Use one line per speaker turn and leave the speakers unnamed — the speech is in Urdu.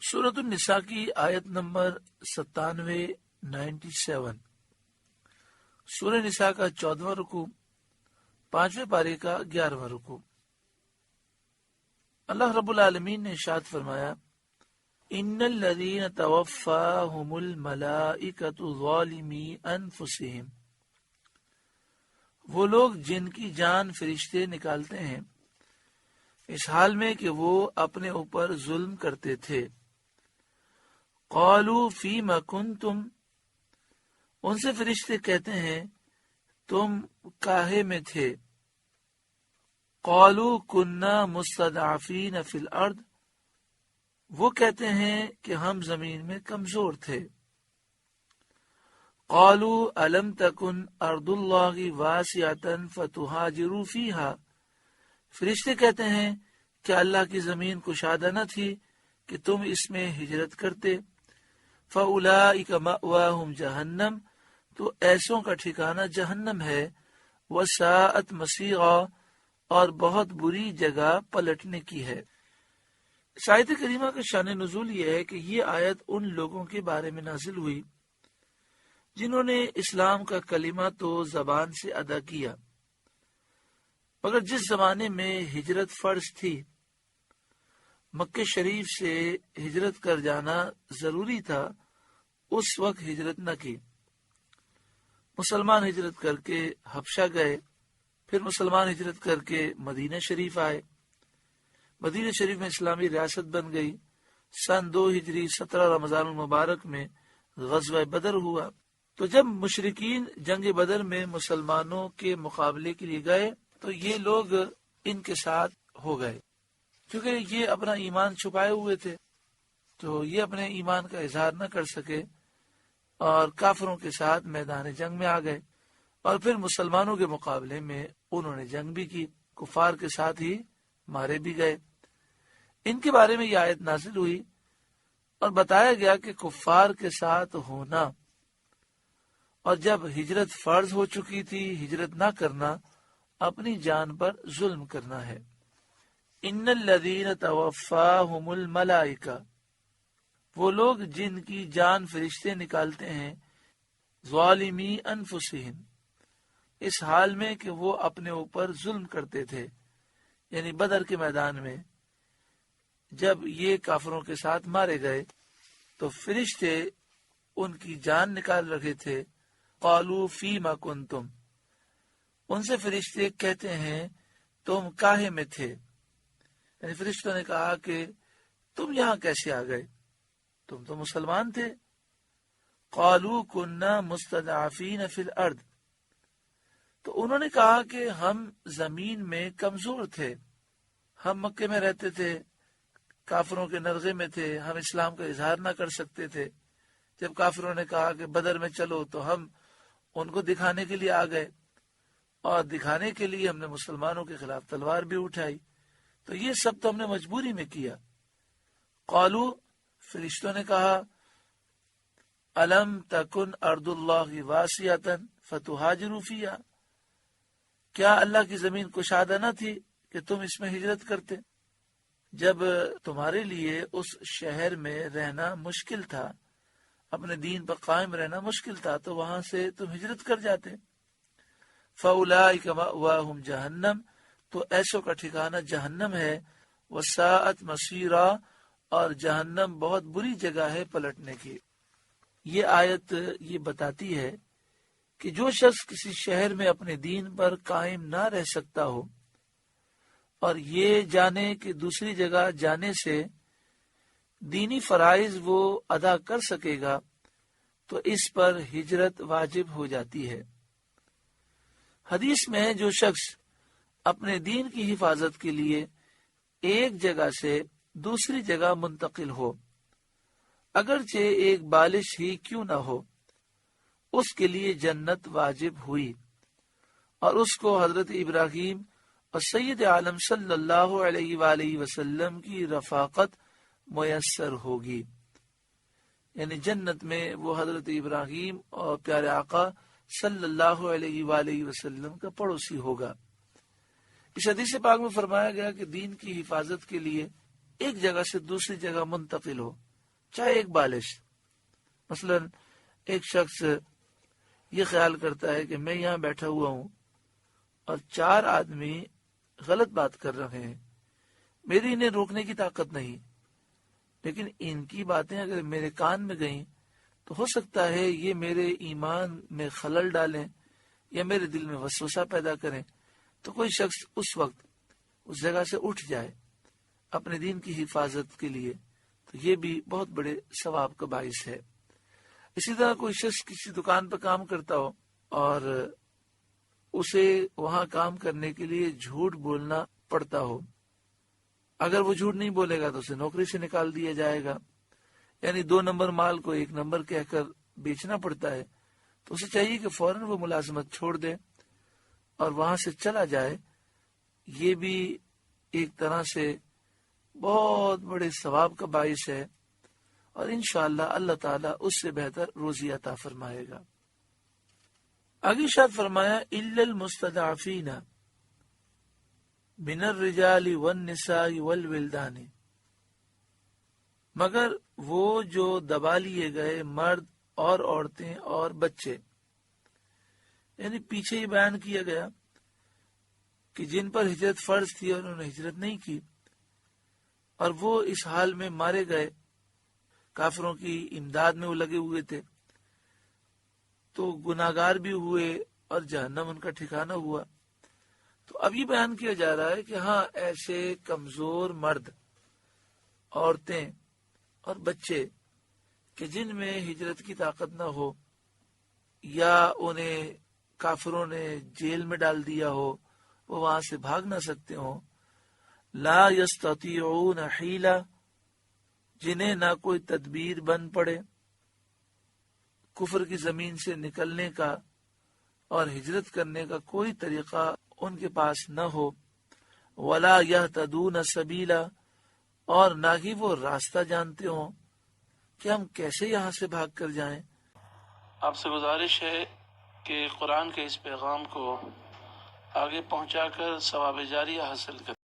سورۃ النساء کی آیت نمبر 97 سورہ نساء کا 14واں رکوع، 5ویں پارے کا 11واں رکوع۔ اللہ رب العالمین نے ارشاد فرمایا، ان الذین توفاہم الملائکۃ ظالمی انفسہم، وہ لوگ جن کی جان فرشتے نکالتے ہیں اس حال میں کہ وہ اپنے اوپر ظلم کرتے تھے۔ قالوا فیم کنتم، ان سے فرشتے کہتے ہیں تم کاہے میں تھے۔ قالوا کنا مستضعفین فی الارض، وہ کہتے ہیں کہ ہم زمین میں کمزور تھے۔ قالوا الم تکن ارض اللہ واسعۃ فتہاجروا فیہا، فرشتے کہتے ہیں کہ اللہ کی زمین کشادہ نہ تھی کہ تم اس میں ہجرت کرتے۔ فَأُولَئِكَ مَأْوَاهُمْ جہنم، تو ایسوں کا ٹھکانہ جہنم ہے۔ وَسَاءَتْ مَصِيرًا، اور بہت بری جگہ پلٹنے کی ہے۔ اس آیت کریمہ کا شان نزول یہ ہے کہ یہ آیت ان لوگوں کے بارے میں نازل ہوئی جنہوں نے اسلام کا کلمہ تو زبان سے ادا کیا، مگر جس زمانے میں ہجرت فرض تھی، مکہ شریف سے ہجرت کر جانا ضروری تھا، اس وقت ہجرت نہ کی۔ مسلمان ہجرت کر کے حبشہ گئے، پھر مسلمان ہجرت کر کے مدینہ شریف آئے، مدینہ شریف میں اسلامی ریاست بن گئی۔ سن 2 ہجری 17 رمضان المبارک میں غزوہ بدر ہوا۔ تو جب مشرکین جنگ بدر میں مسلمانوں کے مقابلے کے لیے گئے تو یہ لوگ ان کے ساتھ ہو گئے، کیونکہ یہ اپنا ایمان چھپائے ہوئے تھے، تو یہ اپنے ایمان کا اظہار نہ کر سکے اور کافروں کے ساتھ میدان جنگ میں آ گئے، اور پھر مسلمانوں کے مقابلے میں انہوں نے جنگ بھی کی، کفار کے ساتھ ہی مارے بھی گئے۔ ان کے بارے میں یہ آیت نازل ہوئی اور بتایا گیا کہ کفار کے ساتھ ہونا اور جب ہجرت فرض ہو چکی تھی، ہجرت نہ کرنا اپنی جان پر ظلم کرنا ہے۔ ان الذین توفاہم الملائکہ، وہ لوگ جن کی جان فرشتے نکالتے ہیں، ظالمی انفسہم، اس حال میں کہ وہ اپنے اوپر ظلم کرتے تھے، یعنی بدر کے میدان میں جب یہ کافروں کے ساتھ مارے گئے تو فرشتے ان کی جان نکال رکھے تھے۔ قالوا فیما کنتم، ان سے فرشتے کہتے ہیں تم کاہے میں تھے، یعنی فرشتوں نے کہا کہ تم یہاں کیسے آ گئے، تم تو مسلمان تھے۔ قالوا کنا مستضعفین فی الارض، تو انہوں نے کہا کہ ہم زمین میں کمزور تھے، ہم مکے میں رہتے تھے، کافروں کے نرغے میں تھے، ہم اسلام کا اظہار نہ کر سکتے تھے۔ جب کافروں نے کہا کہ بدر میں چلو تو ہم ان کو دکھانے کے لیے آ گئے، اور دکھانے کے لیے ہم نے مسلمانوں کے خلاف تلوار بھی اٹھائی، تو یہ سب تو ہم نے مجبوری میں کیا۔ قالو، فرشتوں نے کہا، الم تکن ارض اللہ واسعۃ فتہاجروا فیہا، کیا اللہ کی زمین کشادہ نہ تھی کہ تم اس میں ہجرت کرتے؟ جب تمہارے لیے اس شہر میں رہنا مشکل تھا، اپنے دین پر قائم رہنا مشکل تھا، تو وہاں سے تم ہجرت کر جاتے۔ فَأُولَئِكَ مَأْوَاهُمْ جہنم، تو ایسوں کا ٹھکانہ جہنم ہے۔ وَسَاءَتْ مَصِيرًا، اور جہنم بہت بری جگہ ہے پلٹنے کی۔ یہ آیت یہ بتاتی ہے کہ جو شخص کسی شہر میں اپنے دین پر قائم نہ رہ سکتا ہو اور یہ جانے کہ دوسری جگہ جانے سے دینی فرائض وہ ادا کر سکے گا تو اس پر ہجرت واجب ہو جاتی ہے۔ حدیث میں جو شخص اپنے دین کی حفاظت کے لیے ایک جگہ سے دوسری جگہ منتقل ہو، اگرچہ ایک بالش ہی کیوں نہ ہو، اس کے لیے جنت واجب ہوئی، اور اس کو حضرت ابراہیم اور سید عالم صلی اللہ علیہ وآلہ وسلم کی رفاقت میسر ہوگی، یعنی جنت میں وہ حضرت ابراہیم اور پیارے آقا صلی اللہ علیہ وآلہ وسلم کا پڑوسی ہوگا۔ اس حدیث پاک میں فرمایا گیا کہ دین کی حفاظت کے لیے ایک جگہ سے دوسری جگہ منتقل ہو، چاہے ایک بالش، مثلا ایک شخص یہ خیال کرتا ہے کہ میں یہاں بیٹھا ہوا ہوں اور 4 آدمی غلط بات کر رہے ہیں، میری انہیں روکنے کی طاقت نہیں، لیکن ان کی باتیں اگر میرے کان میں گئیں تو ہو سکتا ہے یہ میرے ایمان میں خلل ڈالیں یا میرے دل میں وسوسہ پیدا کریں، تو کوئی شخص اس وقت اس جگہ سے اٹھ جائے اپنے دین کی حفاظت کے لیے، تو یہ بھی بہت بڑے ثواب کا باعث ہے۔ اسی طرح کوئی شخص کسی دکان پہ کام کرتا ہو اور اسے وہاں کام کرنے کے لیے جھوٹ بولنا پڑتا ہو، اگر وہ جھوٹ نہیں بولے گا تو اسے نوکری سے نکال دیا جائے گا، یعنی 2 نمبر مال کو 1 نمبر کہہ کر بیچنا پڑتا ہے، تو اسے چاہیے کہ فوراً وہ ملازمت چھوڑ دے اور وہاں سے چلا جائے۔ یہ بھی ایک طرح سے بہت بڑے ثواب کا باعث ہے، اور انشاءاللہ اللہ تعالیٰ اس سے بہتر روزی عطا فرمائے گا۔ آگے ارشاد فرمایا الا المستضعفین من الرجال والنساء والولدان، مگر وہ جو دبا لیے گئے مرد اور عورتیں اور بچے، یعنی پیچھے یہ بیان کیا گیا کہ جن پر ہجرت فرض تھی اور انہوں نے ہجرت نہیں کی اور وہ اس حال میں مارے گئے، کافروں کی امداد میں وہ لگے ہوئے تھے، تو گناہگار بھی ہوئے اور جہنم ان کا ٹھکانہ ہوا۔ تو اب یہ بیان کیا جا رہا ہے کہ ہاں ایسے کمزور مرد، عورتیں اور بچے کہ جن میں ہجرت کی طاقت نہ ہو یا انہیں کافروں نے جیل میں ڈال دیا ہو، وہ وہاں سے بھاگ نہ سکتے ہوں، لا یستطیعون حیلہ، جنہیں نہ کوئی تدبیر بن پڑے کفر کی زمین سے نکلنے کا اور ہجرت کرنے کا کوئی طریقہ ان کے پاس نہ ہو، ولا یہتدون سبیلا، اور نہ ہی وہ راستہ جانتے ہوں کہ ہم کیسے یہاں سے بھاگ کر جائیں۔ آپ سے گزارش ہے کہ قرآن کے اس پیغام کو آگے پہنچا کر ثواب جاریہ حاصل کریں۔